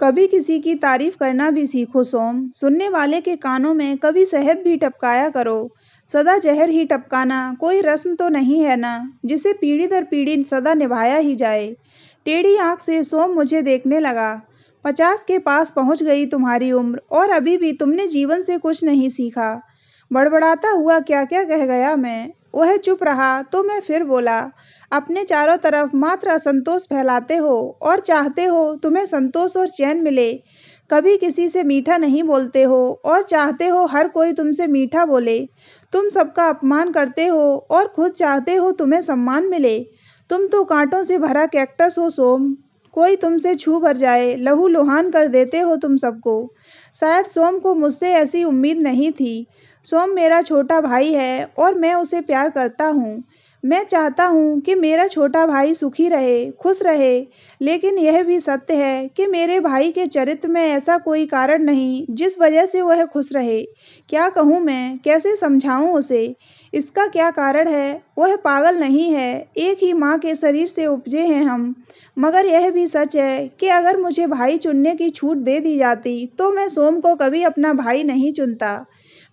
कभी किसी की तारीफ करना भी सीखो सोम। सुनने वाले के कानों में कभी शहद भी टपकाया करो। सदा जहर ही टपकाना कोई रस्म तो नहीं है ना, जिसे पीढ़ी दर पीढ़ी सदा निभाया ही जाए। टेढ़ी आंख से सोम मुझे देखने लगा। 50 के पास पहुंच गई तुम्हारी उम्र और अभी भी तुमने जीवन से कुछ नहीं सीखा। बड़बड़ाता हुआ क्या क्या कह गया मैं। वह चुप रहा तो मैं फिर बोला। अपने चारों तरफ मात्र असंतोष फैलाते हो और चाहते हो तुम्हें संतोष और चैन मिले। कभी किसी से मीठा नहीं बोलते हो और चाहते हो हर कोई तुमसे मीठा बोले। तुम सबका अपमान करते हो और खुद चाहते हो तुम्हें सम्मान मिले। तुम तो कांटों से भरा कैक्टस हो सोम। कोई तुमसे छू भर जाए लहू लुहान कर देते हो तुम सबको। शायद सोम को मुझसे ऐसी उम्मीद नहीं थी। सोम मेरा छोटा भाई है और मैं उसे प्यार करता हूँ। मैं चाहता हूँ कि मेरा छोटा भाई सुखी रहे, खुश रहे, लेकिन यह भी सत्य है कि मेरे भाई के चरित्र में ऐसा कोई कारण नहीं जिस वजह से वह खुश रहे। क्या कहूँ मैं, कैसे समझाऊँ उसे? इसका क्या कारण है? वह पागल नहीं है, एक ही माँ के शरीर से उपजे हैं हम। मगर यह भी सच है कि अगर मुझे भाई चुनने की छूट दे दी जाती तो मैं सोम को कभी अपना भाई नहीं चुनता।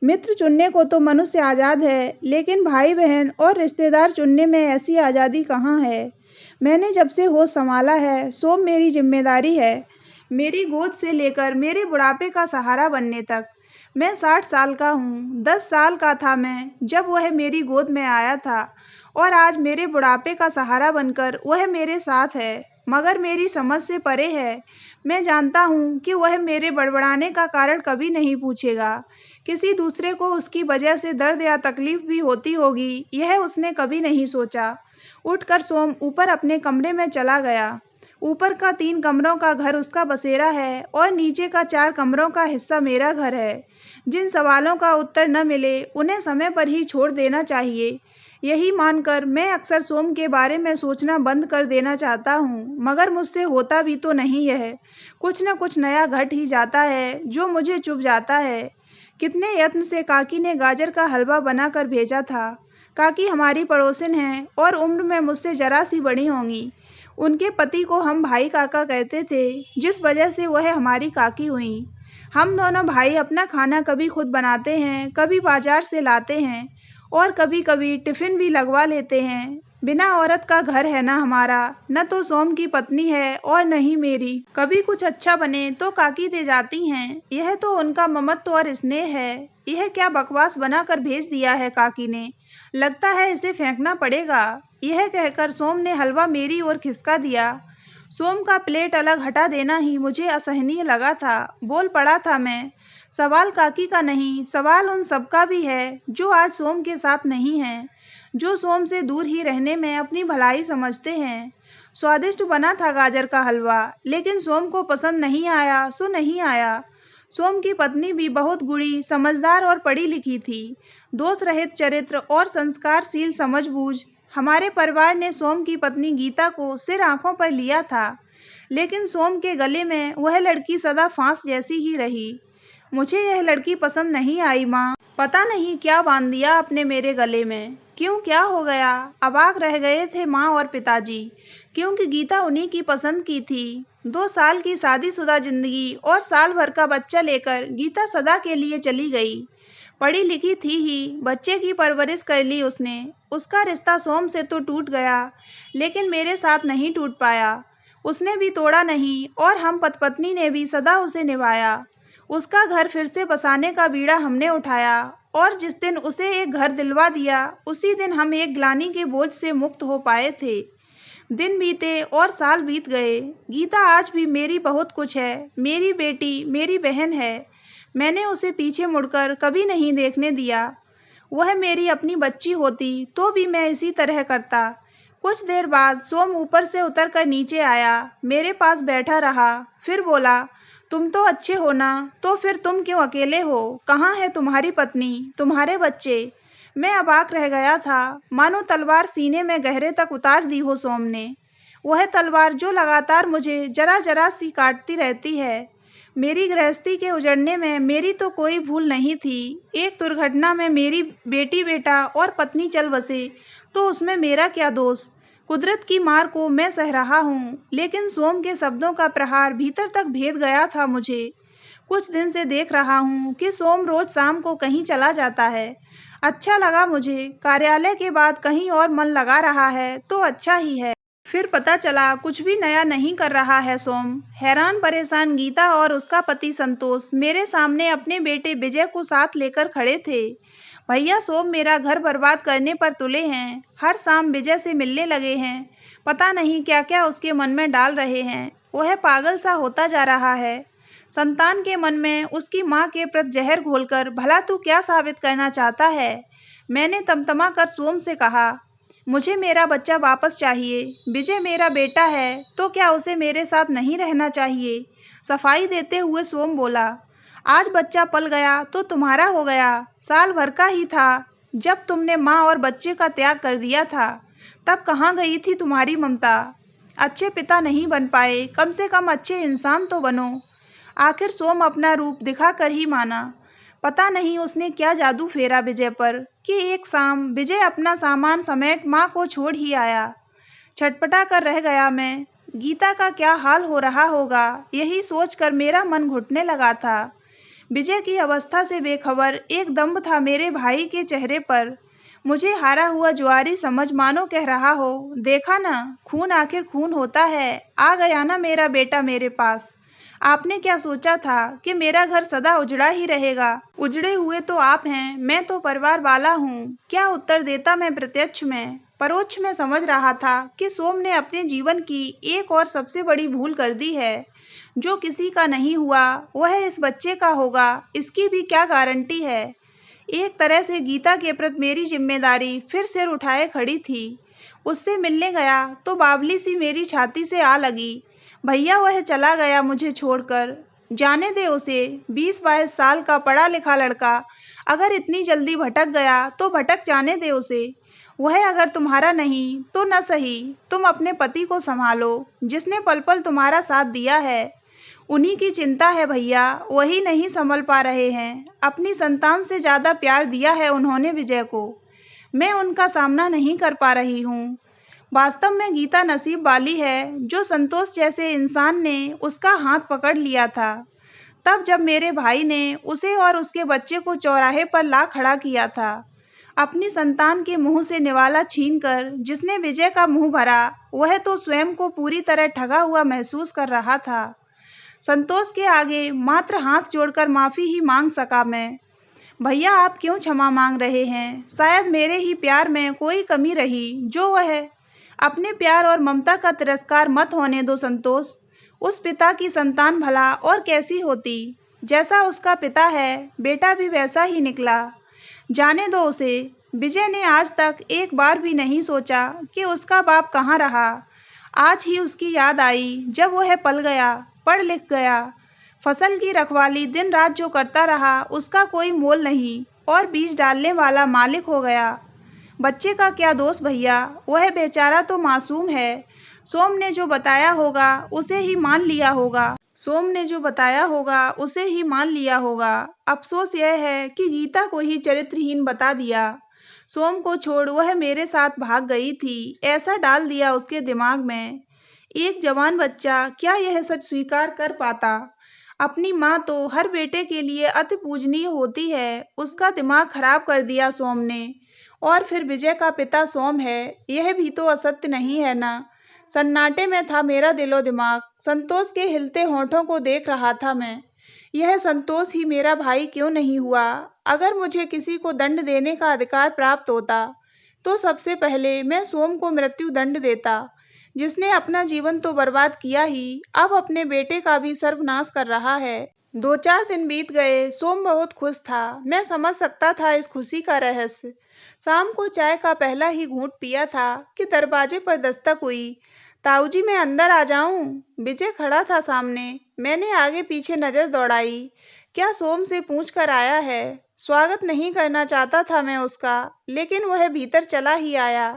मित्र चुनने को तो मनुष्य आज़ाद है, लेकिन भाई बहन और रिश्तेदार चुनने में ऐसी आज़ादी कहाँ है? मैंने जब से होश संभाला है, सोम मेरी जिम्मेदारी है। मेरी गोद से लेकर मेरे बुढ़ापे का सहारा बनने तक। मैं 60 साल का हूँ, 10 साल का था मैं जब वह मेरी गोद में आया था और आज मेरे बुढ़ापे का सहारा बनकर वह मेरे साथ है, मगर मेरी समझ से परे है। मैं जानता हूँ कि वह मेरे बड़बड़ाने का कारण कभी नहीं पूछेगा। किसी दूसरे को उसकी वजह से दर्द या तकलीफ भी होती होगी, यह उसने कभी नहीं सोचा। उठकर सोम ऊपर अपने कमरे में चला गया। ऊपर का 3 कमरों का घर उसका बसेरा है और नीचे का 4 कमरों का हिस्सा मेरा घर है। जिन सवालों का उत्तर न मिले उन्हें समय पर ही छोड़ देना चाहिए। यही मानकर मैं अक्सर सोम के बारे में सोचना बंद कर देना चाहता हूँ, मगर मुझसे होता भी तो नहीं यह। कुछ न कुछ नया घट ही जाता है जो मुझे चुभ जाता है। कितने यत्न से काकी ने गाजर का हलवा बनाकर भेजा था। काकी हमारी पड़ोसिन हैं और उम्र में मुझसे जरा सी बड़ी होंगी। उनके पति को हम भाई काका कहते थे, जिस वजह से वह हमारी काकी हुई। हम दोनों भाई अपना खाना कभी खुद बनाते हैं, कभी बाजार से लाते हैं और कभी-कभी टिफिन भी लगवा लेते हैं। बिना औरत का घर है ना हमारा, न तो सोम की पत्नी है और न ही मेरी। कभी कुछ अच्छा बने तो काकी दे जाती हैं। यह तो उनका ममत्व और स्नेह है। यह क्या बकवास बनाकर भेज दिया है काकी ने। लगता है इसे फेंकना पड़ेगा। यह कहकर सोम ने हलवा मेरी ओर खिसका दिया। सोम का प्लेट अलग हटा देना ही मुझे असहनीय लगा था। बोल पड़ा था मैं। सवाल काकी का नहीं, सवाल उन सबका भी है जो आज सोम के साथ नहीं हैं, जो सोम से दूर ही रहने में अपनी भलाई समझते हैं। स्वादिष्ट बना था गाजर का हलवा, लेकिन सोम को पसंद नहीं आया सो नहीं आया। सोम की पत्नी भी बहुत गुणी, समझदार और पढ़ी लिखी थी। दोष रहित चरित्र और संस्कारशील समझबूझ। हमारे परिवार ने सोम की पत्नी गीता को सिर आंखों पर लिया था, लेकिन सोम के गले में वह लड़की सदा फांस जैसी ही रही। मुझे यह लड़की पसंद नहीं आई माँ। पता नहीं क्या बांध दिया आपने मेरे गले में। क्यों, क्या हो गया? अवाक रह गए थे माँ और पिताजी, क्योंकि गीता उन्हीं की पसंद की थी। 2 साल की शादीशुदा जिंदगी और साल भर का बच्चा लेकर गीता सदा के लिए चली गई। पढ़ी लिखी थी ही, बच्चे की परवरिश कर ली उसने। उसका रिश्ता सोम से तो टूट गया, लेकिन मेरे साथ नहीं टूट पाया। उसने भी तोड़ा नहीं और हम पति-पत्नी ने भी सदा उसे निभाया। उसका घर फिर से बसाने का बीड़ा हमने उठाया और जिस दिन उसे एक घर दिलवा दिया, उसी दिन हम एक ग्लानि के बोझ से मुक्त हो पाए थे। दिन बीते और साल बीत गए। गीता आज भी मेरी बहुत कुछ है, मेरी बेटी, मेरी बहन है। मैंने उसे पीछे मुड़कर कभी नहीं देखने दिया। वह मेरी अपनी बच्ची होती तो भी मैं इसी तरह करता। कुछ देर बाद सोम ऊपर से उतरकर नीचे आया, मेरे पास बैठा रहा, फिर बोला, तुम तो अच्छे हो ना, तो फिर तुम क्यों अकेले हो? कहाँ है तुम्हारी पत्नी, तुम्हारे बच्चे? मैं अवाक रह गया था, मानो तलवार सीने में गहरे तक उतार दी हो सोम ने। वह तलवार जो लगातार मुझे जरा-जरा सी काटती रहती है। मेरी गृहस्थी के उजड़ने में मेरी तो कोई भूल नहीं थी। एक दुर्घटना में मेरी बेटी बेटा और पत्नी चल बसे, तो उसमें मेरा क्या दोष? कुदरत की मार को मैं सह रहा हूँ, लेकिन सोम के शब्दों का प्रहार भीतर तक भेद गया था मुझे। कुछ दिन से देख रहा हूँ कि सोम रोज शाम को कहीं चला जाता है। अच्छा लगा मुझे, कार्यालय के बाद कहीं और मन लगा रहा है तो अच्छा ही है। फिर पता चला कुछ भी नया नहीं कर रहा है सोम। हैरान परेशान गीता और उसका पति संतोष मेरे सामने अपने बेटे विजय को साथ लेकर खड़े थे। भैया सोम मेरा घर बर्बाद करने पर तुले हैं। हर शाम विजय से मिलने लगे हैं। पता नहीं क्या क्या उसके मन में डाल रहे हैं। वह पागल सा होता जा रहा है। संतान के मन में उसकी माँ के प्रति जहर घोलकर भला तू क्या साबित करना चाहता है? मैंने तमतमा कर सोम से कहा, मुझे मेरा बच्चा वापस चाहिए। विजय मेरा बेटा है तो क्या उसे मेरे साथ नहीं रहना चाहिए? सफाई देते हुए सोम बोला, आज बच्चा पल गया तो तुम्हारा हो गया। साल भर का ही था जब तुमने माँ और बच्चे का त्याग कर दिया था। तब कहाँ गई थी तुम्हारी ममता? अच्छे पिता नहीं बन पाए, कम से कम अच्छे इंसान तो बनो। आखिर सोम अपना रूप दिखाकर ही माना। पता नहीं उसने क्या जादू फेरा विजय पर कि एक शाम विजय अपना सामान समेट माँ को छोड़ ही आया। छटपटा कर रह गया मैं। गीता का क्या हाल हो रहा होगा, यही सोचकर मेरा मन घुटने लगा था। विजय की अवस्था से बेखबर एक दम्भ था मेरे भाई के चेहरे पर। मुझे हारा हुआ जुआरी समझ मानो कह रहा हो, देखा ना, खून आखिर खून होता है। आ गया ना मेरा बेटा मेरे पास। आपने क्या सोचा था कि मेरा घर सदा उजड़ा ही रहेगा? उजड़े हुए तो आप हैं, मैं तो परिवार वाला हूँ। क्या उत्तर देता मैं प्रत्यक्ष में? परोक्ष में समझ रहा था कि सोम ने अपने जीवन की एक और सबसे बड़ी भूल कर दी है। जो किसी का नहीं हुआ वह इस बच्चे का होगा, इसकी भी क्या गारंटी है? एक तरह से गीता के प्रति मेरी जिम्मेदारी फिर सिर उठाए खड़ी थी। उससे मिलने गया तो बावली सी मेरी छाती से आ लगी। भैया वह चला गया मुझे छोड़कर। जाने दे उसे, 20-22 साल का पढ़ा लिखा लड़का अगर इतनी जल्दी भटक गया तो भटक जाने दे उसे। वह अगर तुम्हारा नहीं तो न सही, तुम अपने पति को संभालो जिसने पल पल तुम्हारा साथ दिया है। उन्हीं की चिंता है भैया, वही नहीं संभल पा रहे हैं। अपनी संतान से ज़्यादा प्यार दिया है उन्होंने विजय को। मैं उनका सामना नहीं कर पा रही हूँ। वास्तव में गीता नसीब वाली है जो संतोष जैसे इंसान ने उसका हाथ पकड़ लिया था। तब जब मेरे भाई ने उसे और उसके बच्चे को चौराहे पर ला खड़ा किया था। अपनी संतान के मुंह से निवाला छीनकर जिसने विजय का मुंह भरा, वह तो स्वयं को पूरी तरह ठगा हुआ महसूस कर रहा था। संतोष के आगे मात्र हाथ जोड़कर माफ़ी ही मांग सका मैं। भैया आप क्यों क्षमा मांग रहे हैं? शायद मेरे ही प्यार में कोई कमी रही जो वह है। अपने प्यार और ममता का तिरस्कार मत होने दो संतोष। उस पिता की संतान भला और कैसी होती? जैसा उसका पिता है बेटा भी वैसा ही निकला। जाने दो उसे। विजय ने आज तक एक बार भी नहीं सोचा कि उसका बाप कहाँ रहा। आज ही उसकी याद आई जब वह पल गया, पढ़ लिख गया। फसल की रखवाली दिन रात जो करता रहा उसका कोई मोल नहीं और बीज डालने वाला मालिक हो गया। बच्चे का क्या दोष भैया, वह बेचारा तो मासूम है। सोम ने जो बताया होगा उसे ही मान लिया होगा। सोम ने जो बताया होगा उसे ही मान लिया होगा। अफसोस यह है कि गीता को ही चरित्रहीन बता दिया। सोम को छोड़ वह मेरे साथ भाग गई थी, ऐसा डाल दिया उसके दिमाग में। एक जवान बच्चा क्या यह सच स्वीकार कर पाता? अपनी माँ तो हर बेटे के लिए अति पूजनीय होती है, उसका दिमाग खराब कर दिया सोम ने। और फिर विजय का पिता सोम है, यह भी तो असत्य नहीं है ना? सन्नाटे में था मेरा दिलो दिमाग। संतोष के हिलते होठों को देख रहा था मैं। यह संतोष ही मेरा भाई क्यों नहीं हुआ? अगर मुझे किसी को दंड देने का अधिकार प्राप्त होता तो सबसे पहले मैं सोम को मृत्यु दंड देता, जिसने अपना जीवन तो बर्बाद किया ही, अब अपने बेटे का भी सर्वनाश कर रहा है। 2-4 दिन बीत गए। सोम बहुत खुश था। मैं समझ सकता था इस खुशी का रहस्य। शाम को चाय का पहला ही घूंट पिया था कि दरवाजे पर दस्तक हुई। ताऊजी मैं अंदर आ जाऊं? विजय खड़ा था सामने। मैंने आगे पीछे नजर दौड़ाई। क्या सोम से पूछ कर आया है? स्वागत नहीं करना चाहता था मैं उसका, लेकिन वह भीतर चला ही आया।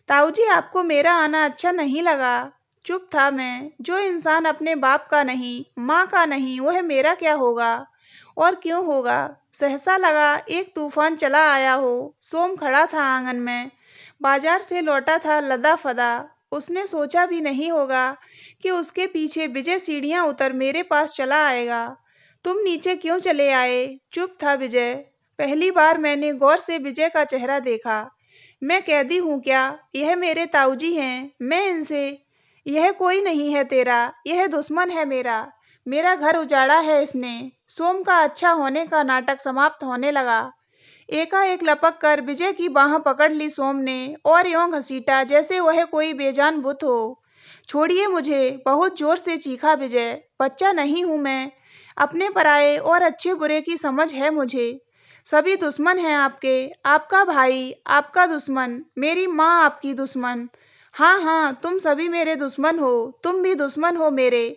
ताऊजी आपको मेरा आना अच्छा नहीं लगा? चुप था मैं। जो इंसान अपने बाप का नहीं, माँ का नहीं, वह मेरा क्या होगा? और क्यों होगा? सहसा लगा एक तूफान चला आया हो। सोम खड़ा था आंगन में। बाजार से लौटा था लदा फदा। उसने सोचा भी नहीं होगा कि उसके पीछे विजय सीढ़ियां उतर मेरे पास चला आएगा। तुम नीचे क्यों चले आए? चुप था विजय। पहली बार मैंने गौर से विजय का चेहरा देखा। मैं कैदी हूं क्या? यह मेरे ताऊजी हैं। मैं इनसे। यह कोई नहीं है तेरा, यह दुश्मन है मेरा। मेरा घर उजाड़ा है इसने। सोम का अच्छा होने का नाटक समाप्त होने लगा। एकाएक लपक कर विजय की बाह पकड़ ली सोम ने और यों घसीटा जैसे वह कोई बेजान बुत हो। छोड़िए मुझे, बहुत जोर से चीखा विजय। बच्चा नहीं हूं मैं। अपने पराये और अच्छे बुरे की समझ है मुझे। सभी दुश्मन हैं आपके। आपका भाई आपका दुश्मन, मेरी माँ आपकी दुश्मन। हाँ हाँ, तुम सभी मेरे दुश्मन हो। तुम भी दुश्मन हो मेरे।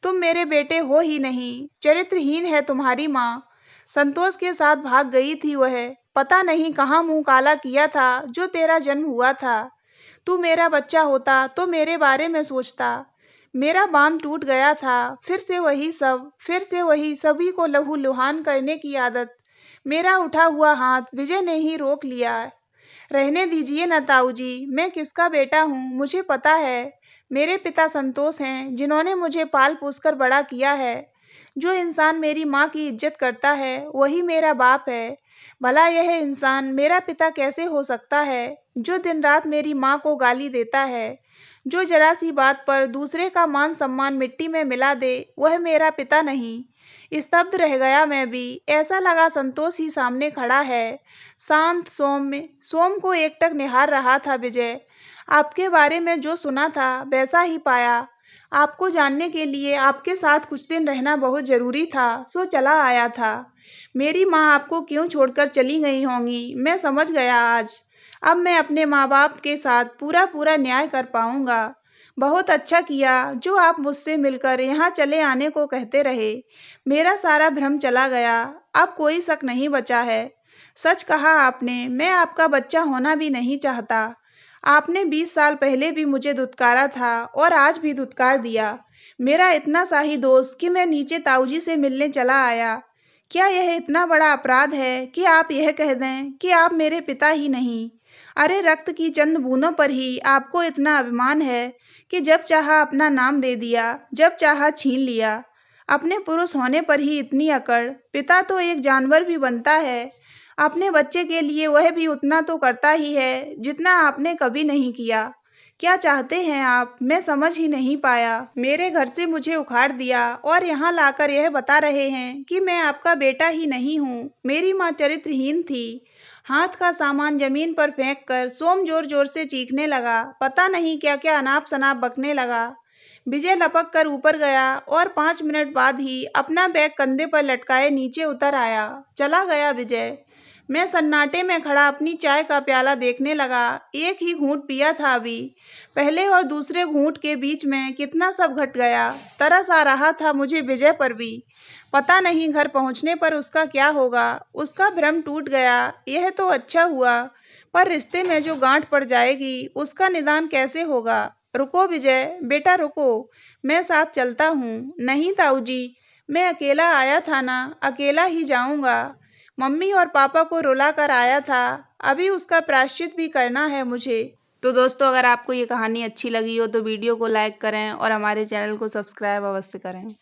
तुम मेरे बेटे हो ही नहीं। चरित्रहीन है तुम्हारी माँ। संतोष के साथ भाग गई थी वह। पता नहीं कहाँ मुंह काला किया था जो तेरा जन्म हुआ था। तू मेरा बच्चा होता तो मेरे बारे में सोचता। मेरा बांध टूट गया था। फिर से वही सब, फिर से वही, सभी को लहूलुहान करने की आदत। मेरा उठा हुआ हाथ विजय ने ही रोक लिया। रहने दीजिए न ताऊजी, मैं किसका बेटा हूँ मुझे पता है। मेरे पिता संतोष हैं, जिन्होंने मुझे पाल पोस कर बड़ा किया है। जो इंसान मेरी माँ की इज्जत करता है वही मेरा बाप है। भला यह इंसान मेरा पिता कैसे हो सकता है, जो दिन रात मेरी माँ को गाली देता है, जो जरा सी बात पर दूसरे का मान सम्मान मिट्टी में मिला दे, वह मेरा पिता नहीं। स्तब्ध रह गया मैं भी। ऐसा लगा संतोष ही सामने खड़ा है, शांत सौम्य। सोम को एकटक निहार रहा था विजय। आपके बारे में जो सुना था वैसा ही पाया। आपको जानने के लिए आपके साथ कुछ दिन रहना बहुत जरूरी था, सो चला आया था। मेरी माँ आपको क्यों छोड़कर चली गई होंगी मैं समझ गया आज। अब मैं अपने माँ बाप के साथ पूरा पूरा न्याय कर पाऊंगा। बहुत अच्छा किया जो आप मुझसे मिलकर यहाँ चले आने को कहते रहे। मेरा सारा भ्रम चला गया। अब कोई शक नहीं बचा है। सच कहा आपने, मैं आपका बच्चा होना भी नहीं चाहता। आपने 20 साल पहले भी मुझे धुतकारा था और आज भी धुतकार दिया। मेरा इतना सा ही दोष कि मैं नीचे ताऊजी से मिलने चला आया। क्या यह इतना बड़ा अपराध है कि आप यह कह दें कि आप मेरे पिता ही नहीं? अरे रक्त की चंद बूंदों पर ही आपको इतना अभिमान है कि जब चाहा अपना नाम दे दिया, जब चाहा छीन लिया। अपने पुरुष होने पर ही इतनी अकड़। पिता तो एक जानवर भी बनता है। अपने बच्चे के लिए वह भी उतना तो करता ही है जितना आपने कभी नहीं किया। क्या चाहते हैं आप, मैं समझ ही नहीं पाया। मेरे घर से मुझे उखाड़ दिया और यहाँ लाकर यह बता रहे हैं कि मैं आपका बेटा ही नहीं हूँ। मेरी माँ चरित्रहीन थी। हाथ का सामान जमीन पर फेंक कर सोम जोर जोर से चीखने लगा। पता नहीं क्या क्या अनाप शनाप बकने लगा। विजय लपक कर ऊपर गया और 5 मिनट बाद ही अपना बैग कंधे पर लटकाए नीचे उतर आया। चला गया विजय। मैं सन्नाटे में खड़ा अपनी चाय का प्याला देखने लगा। एक ही घूंट पिया था अभी। पहले और दूसरे घूंट के बीच में कितना सब घट गया। तरस आ रहा था मुझे विजय पर भी। पता नहीं घर पहुंचने पर उसका क्या होगा। उसका भ्रम टूट गया, यह तो अच्छा हुआ। पर रिश्ते में जो गांठ पड़ जाएगी उसका निदान कैसे होगा? रुको विजय, बेटा रुको। मैं साथ चलता हूँ। नहीं ताऊजी, मैं अकेला आया था ना, अकेला ही जाऊंगा। मम्मी और पापा को रुला कर आया था। अभी उसका प्रायश्चित भी करना है मुझे। तो दोस्तों, अगर आपको ये कहानी अच्छी लगी हो तो वीडियो को लाइक करें और हमारे चैनल को सब्सक्राइब अवश्य करें।